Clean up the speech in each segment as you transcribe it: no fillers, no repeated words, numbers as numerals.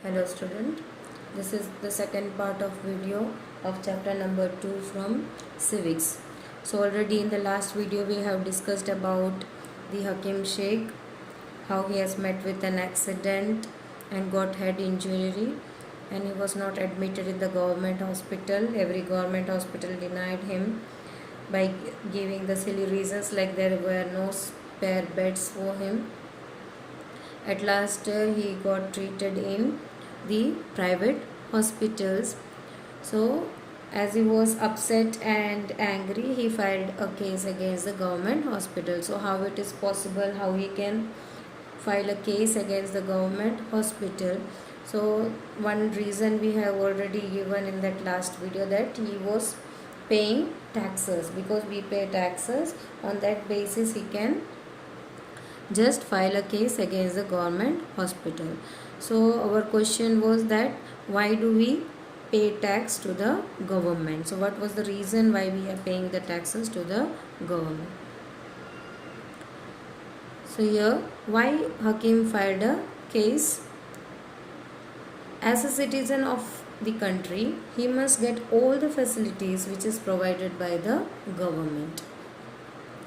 Hello student, this is the second part of video of chapter number 2 from civics. So already in the last video we have discussed about the Hakim Sheikh, how he has met with an accident and got head injury and he was not admitted in the government hospital. Every government hospital denied him by giving the silly reasons like there were no spare beds for him. At last he got treated in the private hospitals. So as he was upset and angry, he filed a case against the government hospital. So how it is possible, how he can file a case against the government hospital? So one reason we have already given in that last video, that he was paying taxes. Because we pay taxes, on that basis he can just file a case against the government hospital. So our question was that why do we pay tax to the government? So what was the reason why we are paying the taxes to the government? So here, why Hakim filed a case? As a citizen of the country, he must get all the facilities which is provided by the government.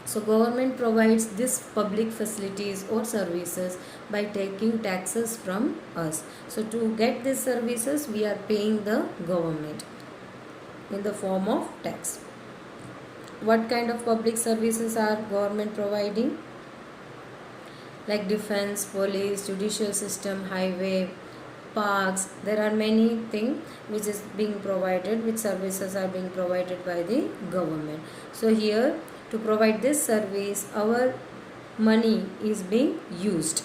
So government provides these public facilities or services by taking taxes from us. So to get these services, we are paying the government in the form of tax. What kind of public services are government providing? Like defense, police, judicial system, highway, parks. There are many things which is being provided, which services are being provided by the government. So here, to provide this service, our money is being used.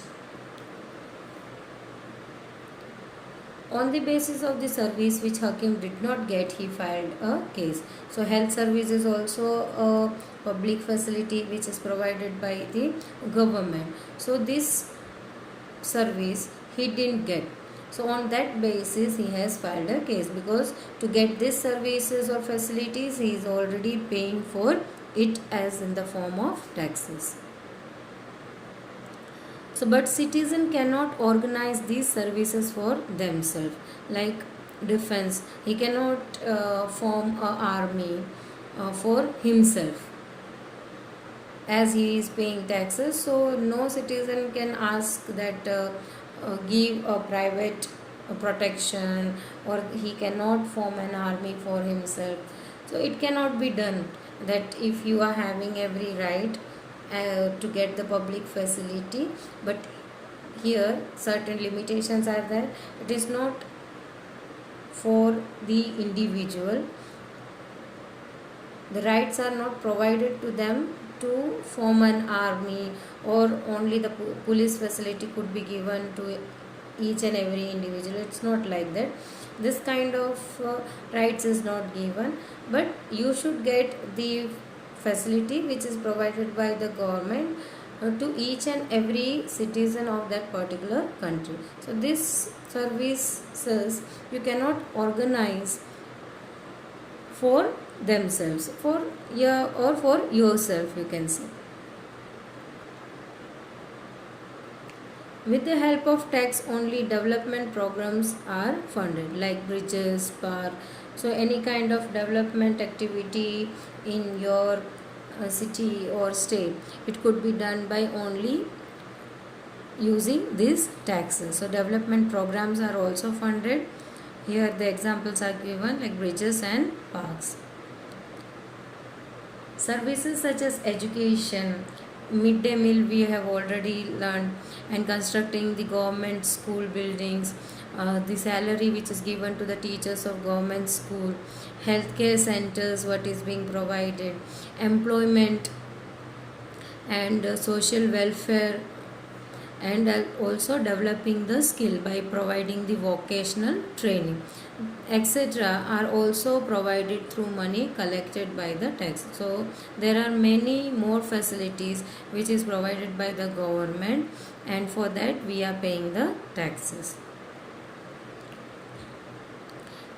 On the basis of the service which Hakim did not get, he filed a case. So health service is also a public facility which is provided by the government. So this service he didn't get. So on that basis he has filed a case, because to get these services or facilities he is already paying for it as in the form of taxes. So but citizen cannot organize these services for themselves. Like defense, he cannot form an army for himself, as he is paying taxes. So no citizen can ask that give a private protection, or he cannot form an army for himself. So it cannot be done, that if you are having every right to get the public facility, but here certain limitations are there. It is not for the individual. The rights are not provided to them to form an army, or only the police facility could be given to each and every individual. It's not like that. This kind of rights is not given, but you should get the facility which is provided by the government to each and every citizen of that particular country. So this services you cannot organize for themselves, for or for yourself, you can say. With the help of tax, only development programs are funded, like bridges, park. So any kind of development activity in your city or state, it could be done by only using these taxes. So development programs are also funded. Here the examples are given, like bridges and parks. Services such as education, midday meal we have already learned, and constructing the government school buildings, the salary which is given to the teachers of government school, healthcare centers, what is being provided, employment and social welfare, and also developing the skill by providing the vocational training, etc., are also provided through money collected by the tax. So there are many more facilities which is provided by the government, and for that we are paying the taxes.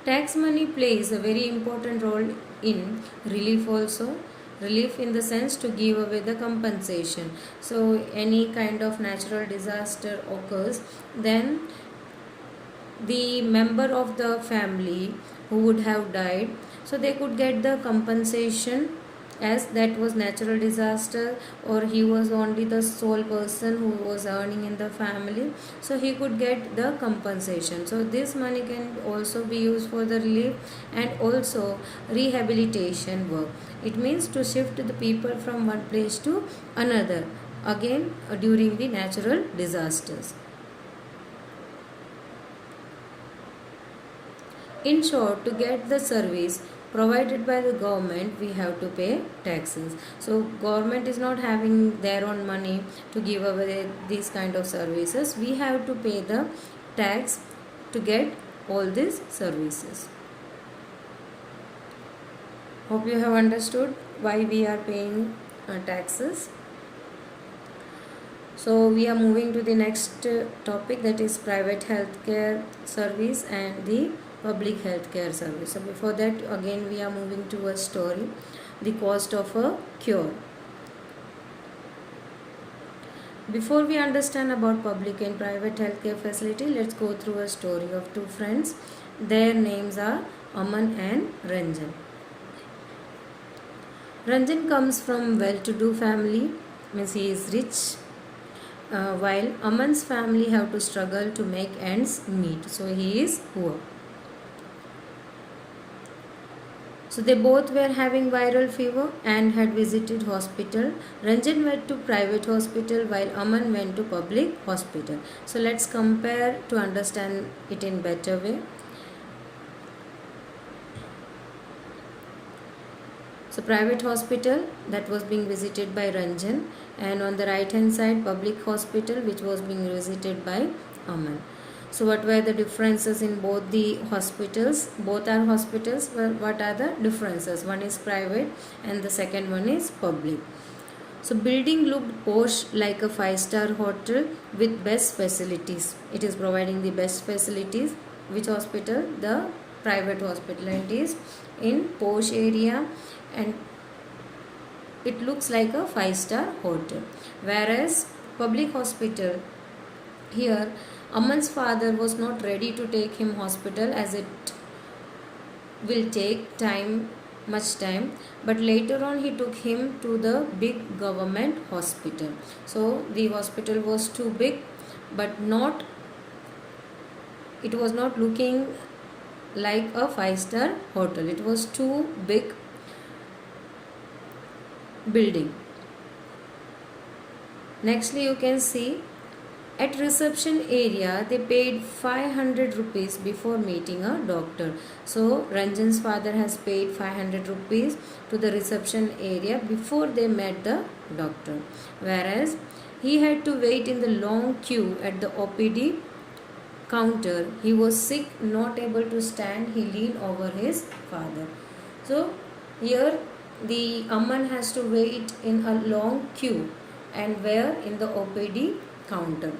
Tax money plays a very important role in relief also. Relief in the sense to give away the compensation. So any kind of natural disaster occurs, then the member of the family who would have died, so they could get the compensation, as that was natural disaster, or he was only the sole person who was earning in the family, so he could get the compensation. So this money can also be used for the relief and also rehabilitation work. It means to shift the people from one place to another, again during the natural disasters. In short, to get the service provided by the government, we have to pay taxes. So government is not having their own money to give away these kind of services. We have to pay the tax to get all these services. Hope you have understood why we are paying taxes. So we are moving to the next topic, that is private healthcare service and the public healthcare service. So before that, again we are moving to a story, the cost of a cure. Before we understand about public and private healthcare facility, let's go through a story of two friends. Their names are Aman and Ranjan. Ranjan comes from well-to-do family, means he is rich, while Aman's family have to struggle to make ends meet, so he is poor. So they both were having viral fever and had visited hospital. Ranjan went to private hospital while Aman went to public hospital. So let's compare to understand it in better way. So private hospital, that was being visited by Ranjan, and on the right hand side public hospital, which was being visited by Aman. So what were the differences in both the hospitals? Both are hospitals. Well, what are the differences? One is private and the second one is public. So building looked posh, like a 5-star hotel with best facilities. It is providing the best facilities. Which hospital? The private hospital, and it is in posh area and it looks like a 5-star hotel. Whereas public hospital, here Aman's father was not ready to take him hospital, as it will take time, much time, but later on he took him to the big government hospital. So the hospital was too big, but not, it was not looking like a 5-star hotel. It was too big building. Nextly, you can see at reception area they paid 500 rupees before meeting a doctor. So Ranjan's father has paid 500 rupees to the reception area before they met the doctor, whereas he had to wait in the long queue at the OPD counter. He was sick, not able to stand, he leaned over his father. So here the Aman has to wait in a long queue, and where? In the OPD counter.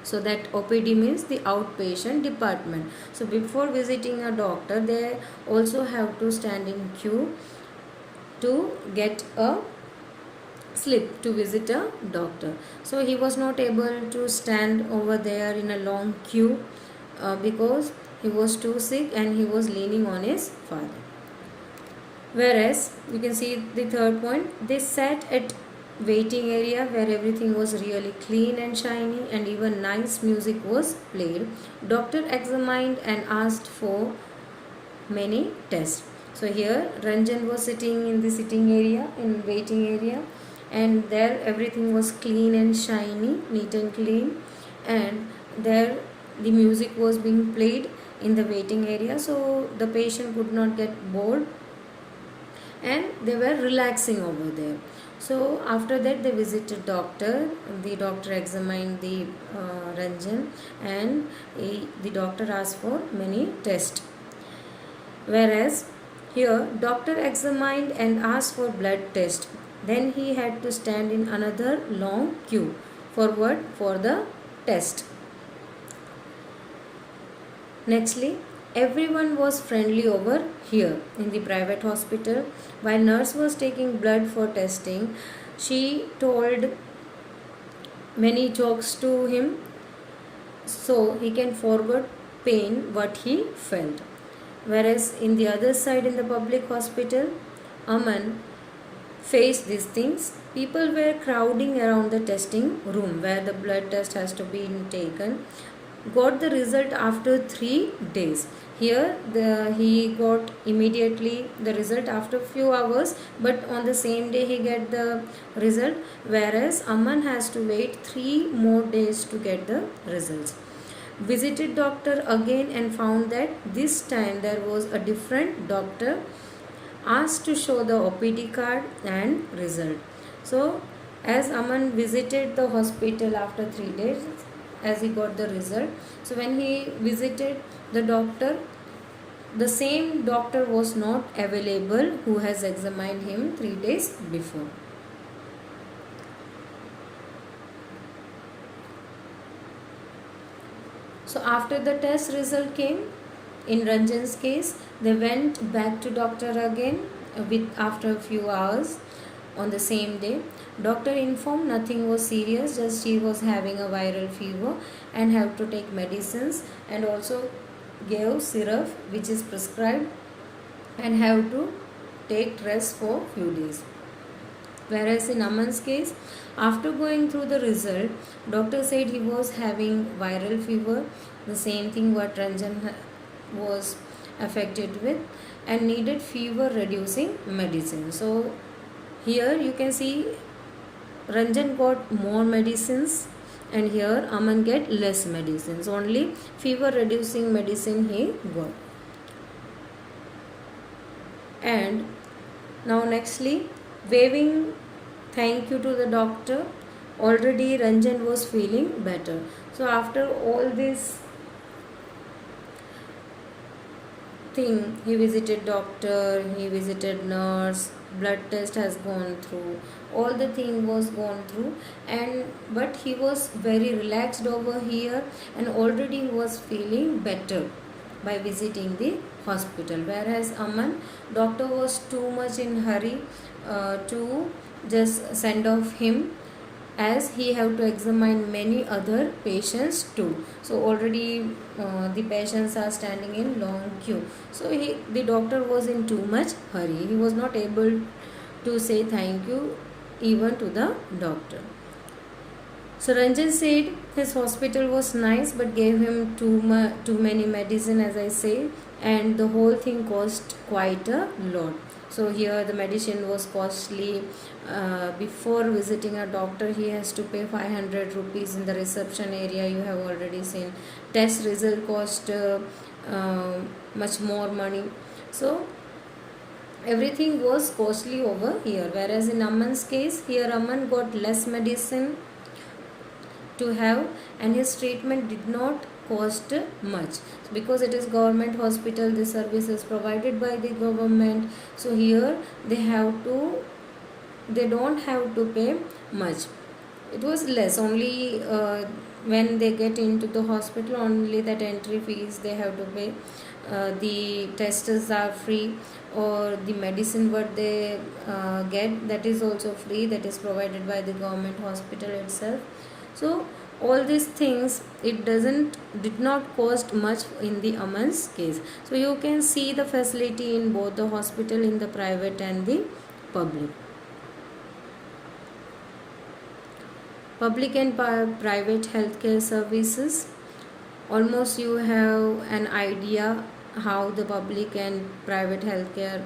So that OPD means the outpatient department. So before visiting a doctor, they also have to stand in queue to get a slip to visit a doctor. So he was not able to stand over there in a long queue because he was too sick and he was leaning on his father. Whereas you can see the third point, they sat at waiting area where everything was really clean and shiny and even nice music was played. Doctor examined and asked for many tests. So here Ranjan was sitting in the sitting area, in waiting area, and there everything was clean and shiny, neat and clean, and there the music was being played in the waiting area, so the patient could not get bored and they were relaxing over there. So after that they visited doctor. The doctor examined the Ranjan, and the doctor asked for many tests. Whereas here doctor examined and asked for blood test. Then he had to stand in another long queue for what? For the test. Nextly, everyone was friendly over here in the private hospital. While nurse was taking blood for testing, she told many jokes to him so he can forget pain what he felt. Whereas in the other side, in the public hospital, Aman faced these things. People were crowding around the testing room where the blood test has to be taken. Got the result after 3 days. Here he got immediately the result after few hours, but on the same day he get the result, whereas Aman has to wait 3 more days to get the results. Visited doctor again and found that this time there was a different doctor. Asked to show the OPD card and result. So as Aman visited the hospital after 3 days, as he got the result, so when he visited the doctor, the same doctor was not available who has examined him 3 days before. So after the test result came, in Ranjan's case, they went back to doctor again after a few hours on the same day. Doctor informed nothing was serious, just he was having a viral fever and have to take medicines, and also gave syrup which is prescribed and have to take rest for few days. Whereas in Aman's case, after going through the result, doctor said he was having viral fever, the same thing what Ranjan was affected with, and needed fever reducing medicine. So here you can see Ranjan got more medicines and here Aman get less medicines. Only fever reducing medicine he got. And now nextly, waving thank you to the doctor. Already Ranjan was feeling better. So after all this thing, he visited doctor, he visited nurse, blood test has gone through, all the thing was gone through, and but he was very relaxed over here and already was feeling better by visiting the hospital. Whereas Aman, doctor was too much in hurry to just send off him, as he have to examine many other patients too. So already the patients are standing in long queue. So the doctor was in too much hurry. He was not able to say thank you even to the doctor. So Ranjan said his hospital was nice but gave him too many medicine, as I say, and the whole thing cost quite a lot. So here the medicine was costly. Before visiting a doctor, he has to pay 500 rupees in the reception area. You have already seen. Test result cost much more money. So everything was costly over here. Whereas in Aman's case, here Aman got less medicine to have, and his treatment did not cost much because it is government hospital. The service is provided by the government, so here they don't have to pay much. It was less only when they get into the hospital, only that entry fees they have to pay. The tests are free, or the medicine what they get, that is also free, that is provided by the government hospital itself. So all these things, it did not cost much in the Aman's case. So you can see the facility in both the hospital, in the private and the public. Public and private healthcare services, almost you have an idea how the public and private healthcare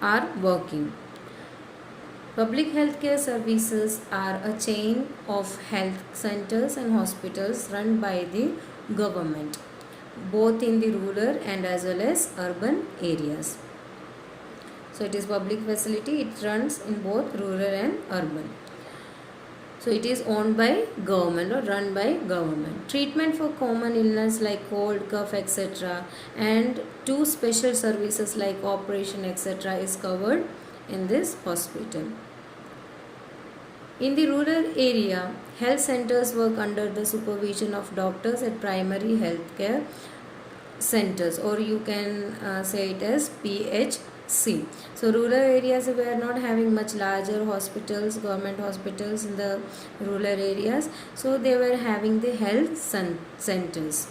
are working. Public healthcare services are a chain of health centers and hospitals run by the government, both in the rural and as well as urban areas. So it is public facility, it runs in both rural and urban. So it is owned by government or run by government. Treatment for common illness like cold, cough, etc. and 2 special services like operation, etc. is covered in this hospital. In the rural area, health centers work under the supervision of doctors at primary healthcare centers, or you can say it as PHC. So rural areas, we are not having much larger hospitals, government hospitals in the rural areas. So they were having the health centers.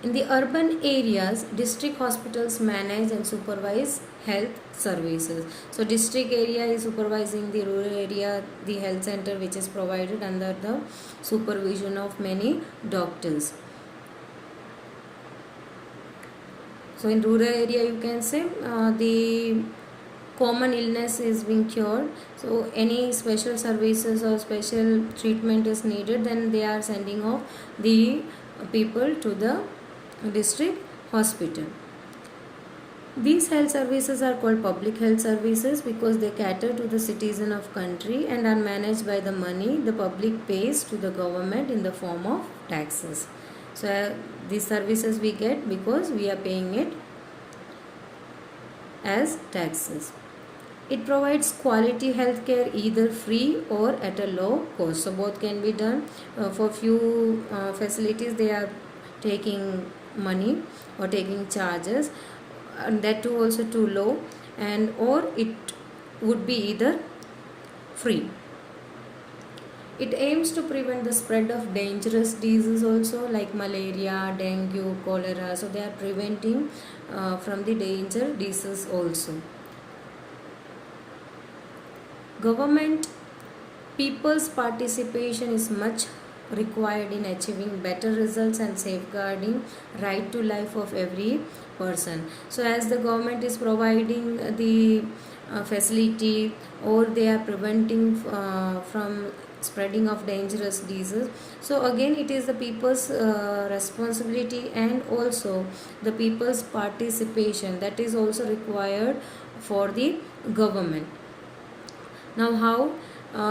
In the urban areas, district hospitals manage and supervise health services. So, district area is supervising the rural area, the health center which is provided under the supervision of many doctors. So, in rural area, you can say the common illness is being cured. So, any special services or special treatment is needed, then they are sending off the people to the district hospital. These health services are called public health services because they cater to the citizen of country and are managed by the money the public pays to the government in the form of taxes. So these services we get because we are paying it as taxes. It provides quality healthcare either free or at a low cost. So both can be done. For few facilities they are taking money or taking charges, and that too also too low, and or it would be either free. It aims to prevent the spread of dangerous diseases also like malaria, dengue, cholera. So they are preventing from the danger diseases also. Government people's participation is much required in achieving better results and safeguarding right to life of every person. So as the government is providing the facility, or they are preventing from spreading of dangerous diseases, so again it is the people's responsibility and also the people's participation that is also required for the government. Now how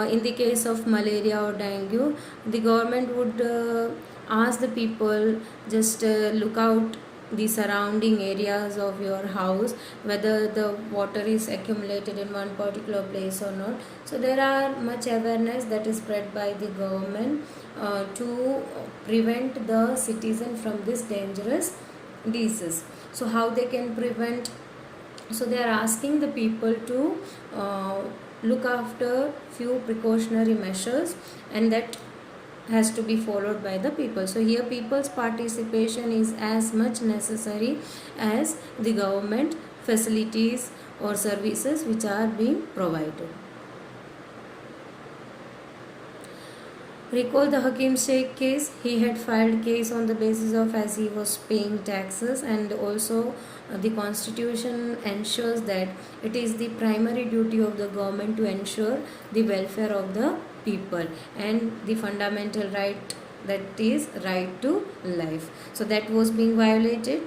in the case of malaria or dengue, the government would ask the people just look out the surrounding areas of your house, whether the water is accumulated in one particular place or not. So there are much awareness that is spread by the government to prevent the citizen from this dangerous disease. So how they can prevent? So they are asking the people to look after few precautionary measures, and that has to be followed by the people. So here people's participation is as much necessary as the government facilities or services which are being provided. Recall the Hakim Sheikh case. He had filed case on the basis of as he was paying taxes, and also the constitution ensures that it is the primary duty of the government to ensure the welfare of the people and the fundamental right, that is right to life. So that was being violated.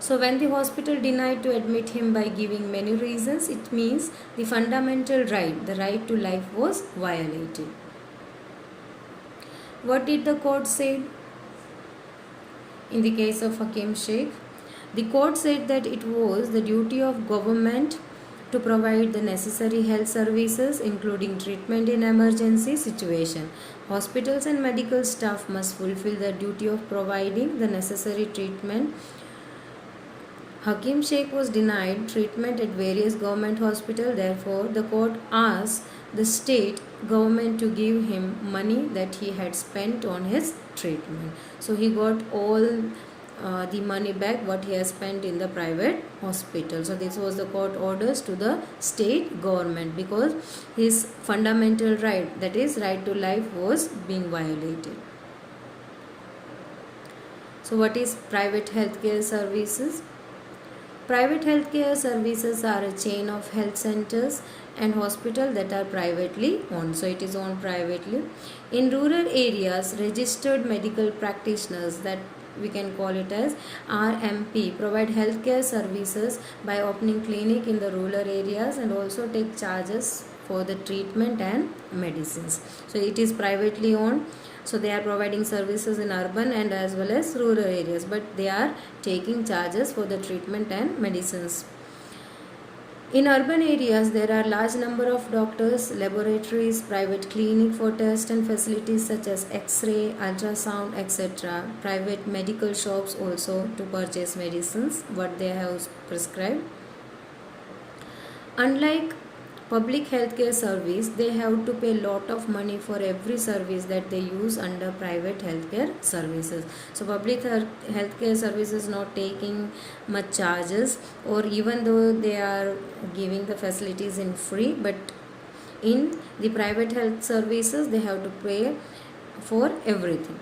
So when the hospital denied to admit him by giving many reasons, it means the fundamental right, the right to life, was violated. What did the court say? In the case of Hakim Sheikh, the court said that it was the duty of government to provide the necessary health services, including treatment in emergency situation. Hospitals and medical staff must fulfill the duty of providing the necessary treatment. Hakim Sheikh was denied treatment at various government hospitals. Therefore, the court asked the state government to give him money that he had spent on his treatment. So he got all the money back what he has spent in the private hospital. So this was the court orders to the state government because his fundamental right, that is right to life, was being violated. So what is private healthcare services? Private healthcare services are a chain of health centers and hospitals that are privately owned. So it is owned privately. In rural areas, registered medical practitioners, that we can call it as RMP, provide healthcare services by opening clinic in the rural areas and also take charges for the treatment and medicines. So it is privately owned. So they are providing services in urban and as well as rural areas, but they are taking charges for the treatment and medicines. In urban areas, there are large number of doctors, laboratories, private clinic for tests and facilities such as X-ray, ultrasound, etc. Private medical shops also to purchase medicines what they have prescribed. Unlike public healthcare service, they have to pay lot of money for every service that they use under private healthcare services. So public healthcare services not taking much charges, or even though they are giving the facilities in free, but in the private health services they have to pay for everything.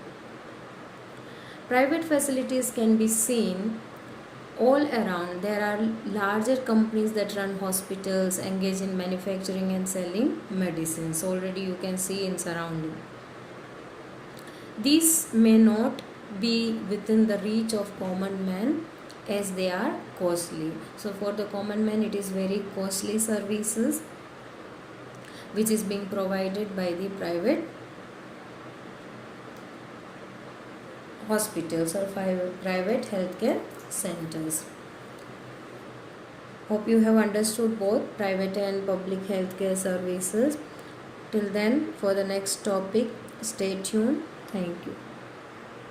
Private facilities can be seen all around. There are larger companies that run hospitals, engage in manufacturing and selling medicines. Already you can see in surrounding. These may not be within the reach of common man as they are costly. So for the common man it is very costly services which is being provided by the private hospitals or private healthcare centers. Hope you have understood both private and public healthcare services. Till then, for the next topic, stay tuned. Thank you.